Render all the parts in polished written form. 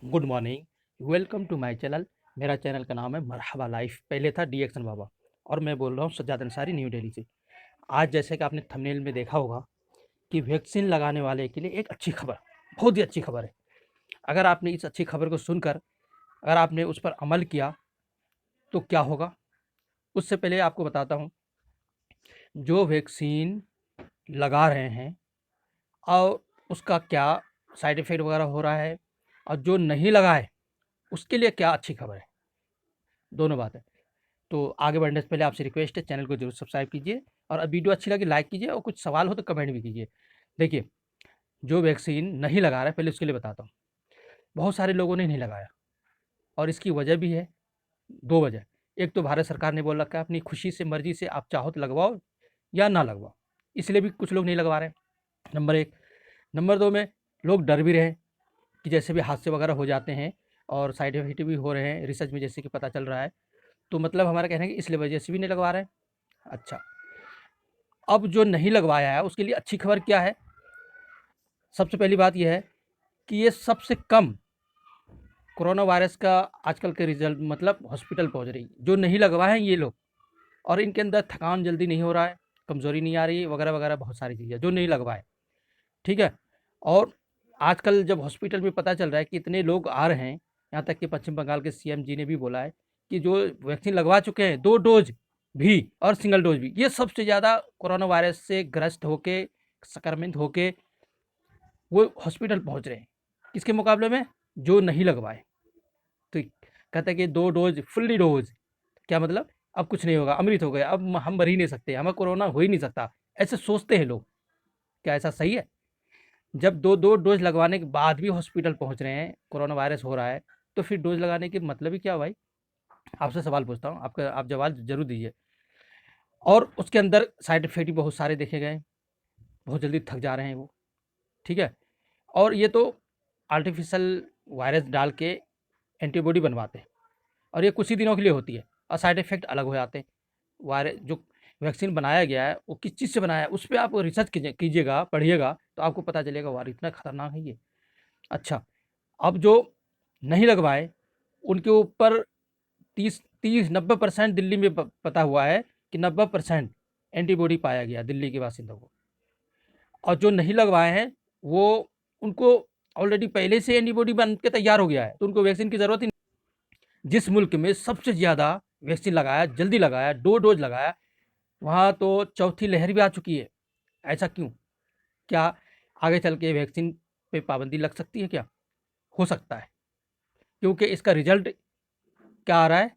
Good morning, welcome to my channel. मेरा channel का नाम है मरहबा लाइफ, पहले था डी एक्शन बाबा, और मैं बोल रहा हूँ सज्जाद अंसारी, न्यू दिल्ली से। आज जैसे कि आपने थंबनेल में देखा होगा कि वैक्सीन लगाने वाले के लिए एक अच्छी खबर, बहुत ही अच्छी खबर है। अगर आपने इस अच्छी खबर को सुनकर अगर आपने उस पर अमल किया तो क्या होगा, उससे पहले आपको बताता हूँ। जो वैक्सीन लगा रहे हैं और उसका क्या साइड इफ़ेक्ट वगैरह हो रहा है, और जो नहीं लगा है उसके लिए क्या अच्छी खबर है, दोनों बात है। तो आगे बढ़ने से पहले आपसे रिक्वेस्ट है, चैनल को जरूर सब्सक्राइब कीजिए, और अब वीडियो अच्छी लगी लाइक कीजिए, और कुछ सवाल हो तो कमेंट भी कीजिए। देखिए, जो वैक्सीन नहीं लगा रहा है, पहले उसके लिए बताता हूँ। बहुत सारे लोगों ने नहीं लगाया, और इसकी वजह भी है, दो वजह। एक तो भारत सरकार ने बोल रखा है अपनी खुशी से मर्जी से आप चाहो तो लगवाओ या ना लगवाओ, इसलिए भी कुछ लोग नहीं लगवा रहे हैं, नंबर एक। नंबर दो में लोग डर भी रहे कि जैसे भी हादसे वगैरह हो जाते हैं और साइड इफेक्ट भी हो रहे हैं, रिसर्च में जैसे कि पता चल रहा है। तो मतलब हमारा कहना है कि इसलिए वजह से भी नहीं लगवा रहे हैं। अच्छा, अब जो नहीं लगवाया है उसके लिए अच्छी खबर क्या है। सबसे पहली बात यह है कि ये सबसे कम कोरोना वायरस का आजकल के रिजल्ट मतलब हॉस्पिटल पहुंच रही, जो नहीं लगवाए हैं ये लोग, और इनके अंदर थकान जल्दी नहीं हो रहा है, कमज़ोरी नहीं आ रही, वगैरह वगैरह बहुत सारी चीज़ें जो नहीं लगवाए। ठीक है। और आजकल जब हॉस्पिटल में पता चल रहा है कि इतने लोग आ रहे हैं, यहाँ तक कि पश्चिम बंगाल के सीएम जी ने भी बोला है कि जो वैक्सीन लगवा चुके हैं 2 डोज़ भी और सिंगल डोज़ भी, ये सबसे ज़्यादा कोरोना वायरस से ग्रस्त होके, संक्रमित होके वो हॉस्पिटल पहुँच रहे हैं। किसके मुकाबले में? जो नहीं लगवाए। तो कहते हैं कि 2 डोज़ फुल्ली डोज़, क्या मतलब? अब कुछ नहीं होगा, अमृत हो गया, अब हम मर ही नहीं सकते, हमें कोरोना हो ही नहीं सकता, ऐसे सोचते हैं लोग। क्या ऐसा सही है? जब 2-2 डोज़ लगवाने के बाद भी हॉस्पिटल पहुँच रहे हैं, कोरोना वायरस हो रहा है, तो फिर डोज़ लगाने के मतलब ही क्या हुआ भाई? आपसे सवाल पूछता हूँ, आपका आप जवाब ज़रूर दीजिए। और उसके अंदर साइड इफ़ेक्ट भी बहुत सारे देखे गए, बहुत जल्दी थक जा रहे हैं वो, ठीक है? और ये तो आर्टिफ़िशियल वायरस डाल के एंटीबॉडी बनवाते हैं, और ये कुछ ही दिनों के लिए होती है, और साइड इफ़ेक्ट अलग हो जाते हैं। वायरस जो वैक्सीन बनाया गया है, वो किस चीज़ से बनाया है, उस पे आप रिसर्च कीजिएगा, पढ़िएगा, तो आपको पता चलेगा वाह! इतना खतरनाक है ये। अच्छा, अब जो नहीं लगवाए, उनके ऊपर 30-90% दिल्ली में पता हुआ है कि 90% एंटीबॉडी पाया गया दिल्ली के बासिंदों को। और जो नहीं लगवाए हैं, वो उनको ऑलरेडी पहले से एंटीबॉडी बन के तैयार हो गया है, तो उनको वैक्सीन की ज़रूरत ही नहीं। जिस मुल्क में सबसे ज़्यादा वैक्सीन लगाया, जल्दी लगाया, 2 डोज़ लगाया, वहाँ तो चौथी लहर भी आ चुकी है। ऐसा क्यों? क्या आगे चल के वैक्सीन पे पाबंदी लग सकती है क्या? हो सकता है, क्योंकि इसका रिज़ल्ट क्या आ रहा है,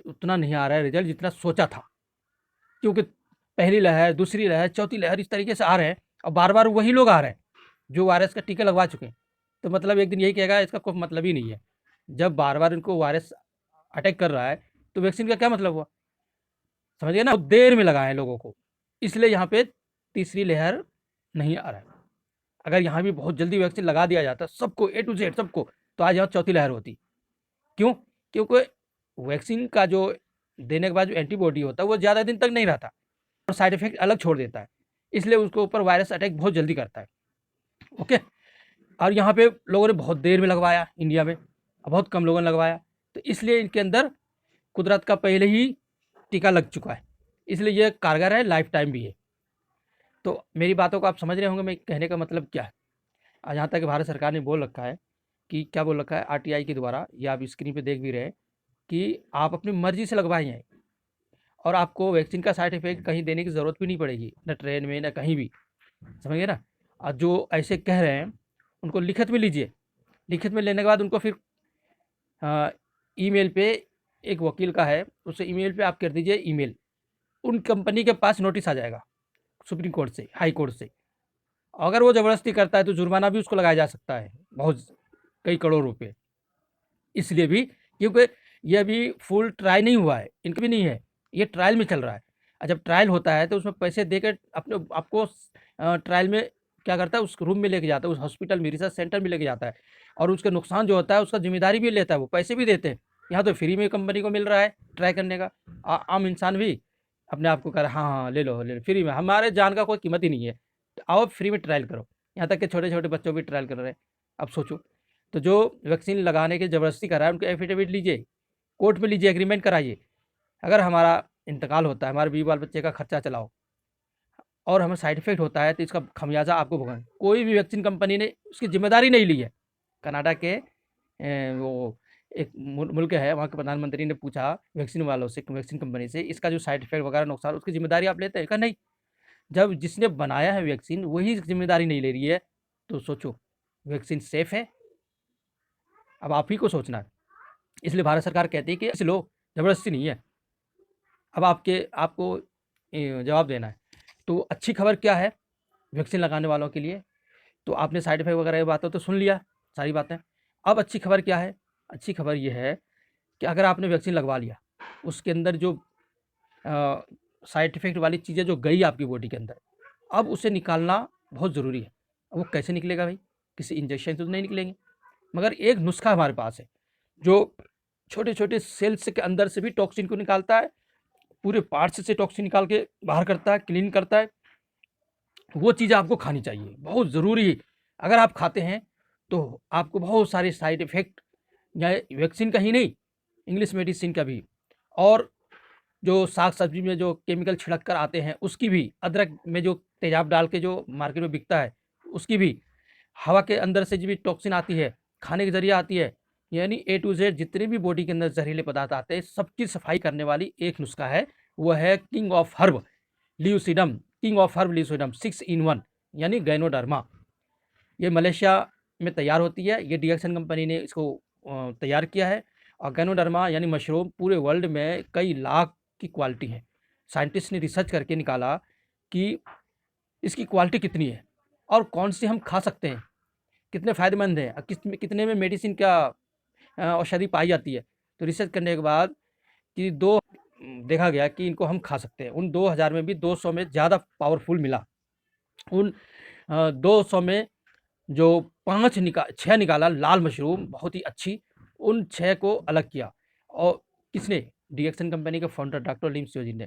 उतना नहीं आ रहा है रिजल्ट जितना सोचा था। क्योंकि पहली लहर, दूसरी लहर, चौथी लहर इस तरीके से आ रहे हैं, और बार बार वही लोग आ रहे हैं जो वायरस का टीका लगवा चुके हैं। तो मतलब एक दिन यही कहेगा इसका कोई मतलब ही नहीं है। जब बार बार इनको वायरस अटैक कर रहा है, तो वैक्सीन का क्या मतलब हुआ? समझ गए ना? बहुत देर में लगाए हैं लोगों को, इसलिए यहाँ पे तीसरी लहर नहीं आ रहा है। अगर यहाँ भी बहुत जल्दी वैक्सीन लगा दिया जाता सबको, ए टू जेड सबको, तो आज यहाँ चौथी लहर होती। क्यों? क्योंकि वैक्सीन का जो देने के बाद जो एंटीबॉडी होता है वो ज़्यादा दिन तक नहीं रहता, और साइड इफेक्ट अलग छोड़ देता है, इसलिए उसके ऊपर वायरस अटैक बहुत जल्दी करता है। ओके। और यहाँ पे लोगों ने बहुत देर में लगवाया, इंडिया में बहुत कम लोगों ने लगवाया, तो इसलिए इनके अंदर कुदरत का पहले ही टीका लग चुका है, इसलिए ये कारगर है, लाइफ टाइम भी है। तो मेरी बातों को आप समझ रहे होंगे, मैं कहने का मतलब क्या है। और यहाँ तक कि भारत सरकार ने बोल रखा है कि क्या बोल रखा है आरटीआई के द्वारा, या आप स्क्रीन पे देख भी रहे हैं कि आप अपनी मर्जी से लगवाइए, और आपको वैक्सीन का साइड इफेक्ट कहीं देने की ज़रूरत भी नहीं पड़ेगी, ना ट्रेन में ना कहीं भी। समझ गए ना? और जो ऐसे कह रहे हैं उनको लिखित में लीजिए, लिखित में लेने के बाद उनको फिर ईमेल पे, एक वकील का है, उसे ईमेल पे आप कर दीजिए ईमेल, उन कंपनी के पास नोटिस आ जाएगा सुप्रीम कोर्ट से, हाई कोर्ट से। अगर वो ज़बरदस्ती करता है तो जुर्माना भी उसको लगाया जा सकता है, बहुत कई करोड़ रुपए। इसलिए भी, क्योंकि ये अभी फुल ट्राई नहीं हुआ है, इनका भी नहीं है, ये ट्रायल में चल रहा है। और जब ट्रायल होता है तो उसमें पैसे देकर अपने आपको ट्रायल में क्या करता है, उस रूम में लेके जाता है, उस हॉस्पिटल में, रिसर्च सेंटर में लेके जाता है, और उसके नुकसान जो होता है उसका जिम्मेदारी भी लेता है, वो पैसे भी देते हैं। यहाँ तो फ्री में कंपनी को मिल रहा है ट्राई करने का, आम इंसान भी अपने आप को कह रहा है हाँ हाँ ले लो फ्री में, हमारे जान का कोई कीमत ही नहीं है, तो आओ फ्री में ट्रायल करो। यहाँ तक कि छोटे छोटे बच्चों भी ट्रायल कर रहे हैं, अब सोचो। तो जो वैक्सीन लगाने की ज़बरदस्ती कर रहा है उनके एफिडेविट लीजिए, कोर्ट में लीजिए, एग्रीमेंट कराइए। अगर हमारा इंतकाल होता है, हमारे बीवी बाल बच्चे का खर्चा चलाओ और हमें साइड इफ़ेक्ट होता है तो इसका खमियाजा आपको भुगतना। कोई भी वैक्सीन कंपनी ने उसकी ज़िम्मेदारी नहीं ली है। कनाडा के वो एक मुल्क है, वहाँ के प्रधानमंत्री ने पूछा वैक्सीन वालों से, वैक्सीन कंपनी से, इसका जो साइड इफ़ेक्ट वगैरह नुकसान उसकी ज़िम्मेदारी आप लेते हैं? कहा नहीं। जब जिसने बनाया है वैक्सीन वही ज़िम्मेदारी नहीं ले रही है, तो सोचो वैक्सीन सेफ़ है? अब आप ही को सोचना है। इसलिए भारत सरकार कहती है कि ऐसे लो, ज़बरदस्ती नहीं है। अब आपको जवाब देना है। तो अच्छी खबर क्या है वैक्सीन लगाने वालों के लिए? तो आपने साइड इफ़ेक्ट वगैरह ये बातें तो सुन लिया, सारी बातें। अब अच्छी खबर क्या है? अच्छी खबर ये है कि अगर आपने वैक्सीन लगवा लिया, उसके अंदर जो साइड इफ़ेक्ट वाली चीज़ें जो गई आपकी बॉडी के अंदर, अब उसे निकालना बहुत ज़रूरी है। अब वो कैसे निकलेगा भाई? किसी इंजेक्शन से तो नहीं निकलेंगे, मगर एक नुस्खा हमारे पास है, जो छोटे-छोटे सेल्स के अंदर से भी टॉक्सिन को निकालता है, पूरे पार्ट्स से टॉक्सिन निकाल के बाहर करता है, क्लीन करता है। वो चीज़ आपको खानी चाहिए, बहुत ज़रूरी। अगर आप खाते हैं, तो आपको बहुत सारे साइड इफ़ेक्ट या वैक्सीन का ही नहीं, इंग्लिश मेडिसिन का भी, और जो साग-सब्ज़ी में जो केमिकल छिड़क कर आते हैं, उसकी भी, अदरक में जो तेज़ाब डाल के जो मार्केट में बिकता है, उसकी भी, हवा के अंदर से जो भी टॉक्सिन आती है, खाने के ज़रिए आती है, यानी ए टू ज़ेड जितने भी बॉडी के अंदर ज़हरीले पदार्थ आते हैं, सबकी सफाई करने वाली एक नुस्खा है, वो है king of herb lucidum, king of herb lucidum 6 in 1 यानी गैनोडर्मा। ये मलेशिया में तैयार होती है, ये डीएक्सन कंपनी ने इसको तैयार किया है। और गैनोडर्मा यानी मशरूम पूरे वर्ल्ड में कई लाख की क्वालिटी है। साइंटिस्ट ने रिसर्च करके निकाला कि इसकी क्वालिटी कितनी है और कौन सी हम खा सकते हैं, कितने फ़ायदेमंद हैं, कितने में मेडिसिन का औषधि पाई जाती है। तो रिसर्च करने के बाद कि देखा गया कि इनको हम खा सकते हैं। उन 2000 में भी 200 में ज़्यादा पावरफुल मिला। उन 200 में जो 6 निकाला लाल मशरूम बहुत ही अच्छी, उन 6 को अलग किया। और किसने? डीएक्सन कंपनी के फाउंडर डॉक्टर लिम सियोजिन ने।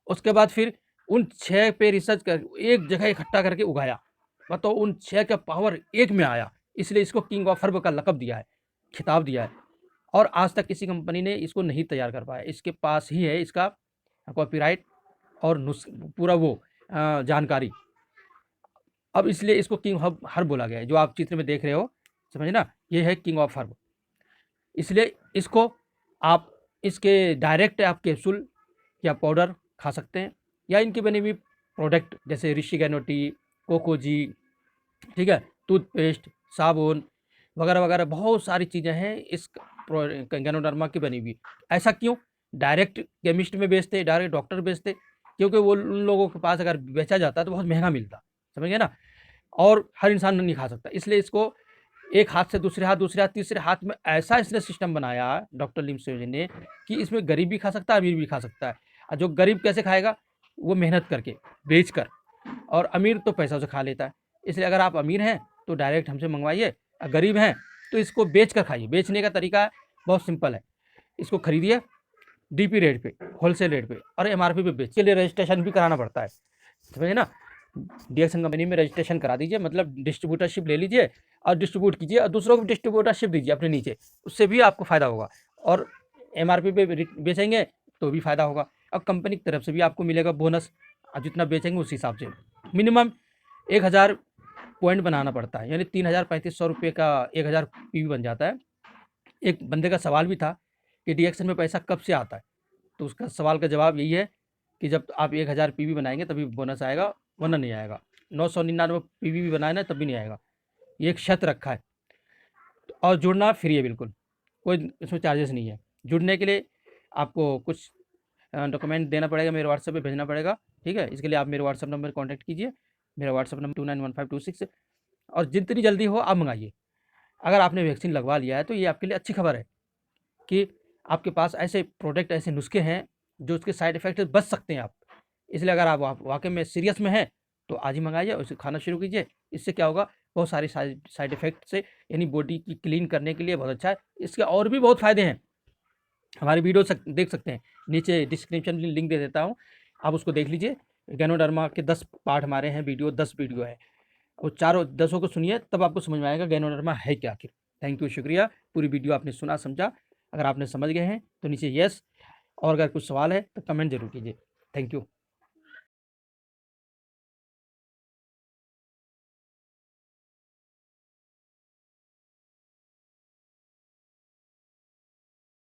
उसके बाद फिर उन 6 पे रिसर्च कर एक जगह इकट्ठा करके उगाया। बताओ उन 6 का पावर एक में आया, इसलिए इसको किंग ऑफ हर्ब का लक़ब दिया है, खिताब दिया है। और आज तक किसी कंपनी ने इसको नहीं तैयार कर पाया। इसके पास ही है इसका कॉपीराइट और पूरा वो जानकारी। अब इसलिए इसको किंग हर्ब बोला गया है, जो आप चित्र में देख रहे हो, समझे ना? ये है किंग ऑफ हर्ब। इसलिए इसको आप इसके डायरेक्ट आप कैप्सूल या पाउडर खा सकते हैं, या इनकी बनी हुई प्रोडक्ट जैसे ऋषि गैनोटी, कोकोजी, ठीक है, टूथपेस्ट, साबुन वगैरह वगैरह बहुत सारी चीज़ें हैं इस गैनोडर्मा की बनी हुई। ऐसा क्यों? डायरेक्ट केमिस्ट में बेचते, डायरेक्ट डॉक्टर बेचते, क्योंकि वो उन लोगों के पास अगर बेचा जाता तो बहुत महंगा मिलता, समझ गए ना? और हर इंसान नहीं खा सकता, इसलिए इसको एक हाथ से दूसरे हाथ, तीसरे हाथ में ऐसा इसने सिस्टम बनाया डॉक्टर लिम सियोजिन ने कि इसमें गरीब भी खा सकता है, अमीर भी खा सकता है। और जो गरीब कैसे खाएगा? वो मेहनत करके, बेच कर, और अमीर तो पैसा से खा लेता है। इसलिए अगर आप अमीर हैं तो डायरेक्ट हमसे मंगवाइए, और गरीब हैं तो इसको बेच कर खाइए। बेचने का तरीका बहुत सिंपल है, इसको खरीदिए डीपी रेट पे, होलसेल रेट पे, और एमआरपी पे बेच के लिए रजिस्ट्रेशन भी कराना पड़ता है, समझे ना? डीएक्सन कंपनी में रजिस्ट्रेशन करा दीजिए, मतलब डिस्ट्रीब्यूटरशिप ले लीजिए और डिस्ट्रीब्यूट कीजिए, और दूसरों को डिस्ट्रीब्यूटरशिप दीजिए अपने नीचे, उससे भी आपको फ़ायदा होगा। और एमआरपी पे बेचेंगे तो भी फ़ायदा होगा, और कंपनी की तरफ से भी आपको मिलेगा बोनस। आप जितना बेचेंगे उस हिसाब से मिनिमम 1000 पॉइंट बनाना पड़ता है, यानी 3035 रुपये का 1000 पीवी बन जाता है। एक बंदे का सवाल भी था कि डीएक्सन में पैसा कब से आता है, तो उसका सवाल का जवाब यही है कि जब आप 1000 पीवी बनाएंगे तभी बोनस आएगा, वरना नहीं आएगा। 999 पीवी भी बनाए ना तब भी नहीं आएगा, ये एक शर्त रखा है। और जुड़ना फ्री है बिल्कुल, कोई इसमें चार्जेस नहीं है। जुड़ने के लिए आपको कुछ डॉक्यूमेंट देना पड़ेगा, मेरे व्हाट्सएप पे भेजना पड़ेगा, ठीक है? इसके लिए आप मेरे व्हाट्सएप नंबर कॉन्टैक्ट कीजिए, मेरा व्हाट्सएप नंबर 291526, और जितनी जल्दी हो आप मंगाइए। अगर आपने वैक्सीन लगवा लिया है तो ये आपके लिए अच्छी खबर है कि आपके पास ऐसे प्रोडक्ट, ऐसे नुस्खे हैं जो उसके साइड इफ़ेक्ट से बच सकते हैं आप। इसलिए अगर आप वाक़ई में सीरियस में हैं तो आज ही मंगाइए और उसे खाना शुरू कीजिए। इससे क्या होगा, बहुत सारे साइड इफ़ेक्ट से, यानी बॉडी की क्लीन करने के लिए बहुत अच्छा है। इसके और भी बहुत फ़ायदे हैं, हमारी वीडियो देख सकते हैं, नीचे डिस्क्रिप्शन में लिंक दे देता हूँ, आप उसको देख लीजिए। गैनोडर्मा के 10 पार्ट हमारे हैं, वीडियो 10 वीडियो है, वो चारों 10 को सुनिए, तब आपको समझ में आएगा गैनोडर्मा है क्या आखिर। थैंक यू, शुक्रिया। पूरी वीडियो आपने सुना समझा। अगर आपने समझ गए हैं तो नीचे यस, और अगर कुछ सवाल है तो कमेंट जरूर कीजिए। Thank you.